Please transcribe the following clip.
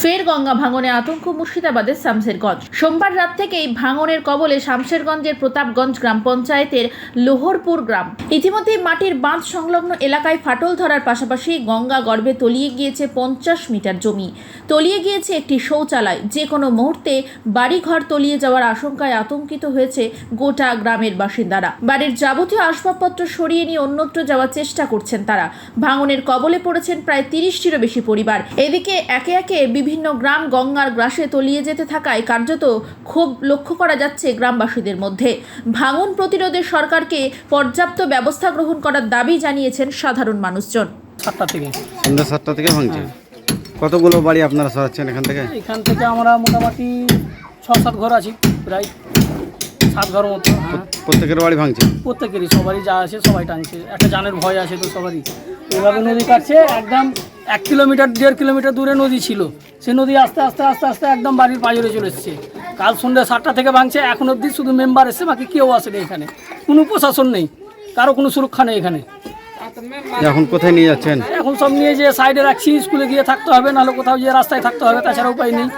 ফের গঙ্গা ভাঙনে আতঙ্ক মুর্শিদাবাদের শামশেরগঞ্জ। সোমবার রাত থেকেই ভাঙনের কবলে শামশেরগঞ্জের প্রতাপগঞ্জ গ্রাম পঞ্চায়েতের লোহরপুর গ্রাম। ইতিমধ্যে মাটির বাঁধ সংলগ্ন এলাকায় ফাটল ধরার পাশাপাশি গঙ্গা গর্ভে তলিয়ে গিয়েছে 50 মিটার জমি, তলিয়ে গিয়েছে একটি শৌচালয়। যে কোনো মুহূর্তে বাড়িঘর তলিয়ে যাওয়ার আশঙ্কায় আতঙ্কিত হয়েছে গোটা গ্রামের বাসিন্দারা। বাড়ির যাবতীয় আসবাবপত্র সরিয়ে নিয়ে অন্যত্র যাওয়ার চেষ্টা করছেন তারা। ভাঙনের কবলে পড়েছেন প্রায় 30টিরও বেশি পরিবার। এদিকে একে একে বিভিন্ন গ্রাম গঙ্গার গ্রাসে তলিয়ে যেতে থাকায় কার্যত ক্ষোভ লক্ষ্য করা যাচ্ছে গ্রামবাসীদের মধ্যে। ভাঙন প্রতিরোধে সরকারকে পর্যাপ্ত ব্যবস্থা গ্রহণ করার দাবি জানিয়েছেন সাধারণ মানুষজন। সন্ধ্যা 7টা থেকে ভাঙছে। কতগুলো বাড়ি আপনারা সরাচ্ছেন এখান থেকে? এখান থেকে আমরা মোটামুটি 6-7 ঘর আছি, প্রায় 7 ঘর মতো। প্রত্যেকের বাড়ি ভাঙছে? প্রত্যেকেরই, সবারই যা আছে সবাই টানছে। একটা জানের ভয় আছে তো সবারই। এভাবে নদী কাটছে, একদম 1 কিলোমিটার 1.5 কিলোমিটার দূরে নদী ছিল, সে নদী আস্তে আস্তে আস্তে আস্তে একদম বাড়ির পাজরে চলে এসছে। কাল সন্ধ্যা 7টা থেকে ভাঙছে, এখন অবধি শুধু মেম্বার এসছে, বাকি কেউ আসেনি। এখানে কোনো প্রশাসন নেই, কারো কোনো সুরক্ষা নেই এখানে। এখন কোথায় নিয়ে যাচ্ছেন? এখন সব নিয়ে যে সাইডে রাখছি, স্কুলে গিয়ে থাকতে হবে, নাহলে কোথাও গিয়ে রাস্তায় থাকতে হবে, তাছাড়া উপায় নেই।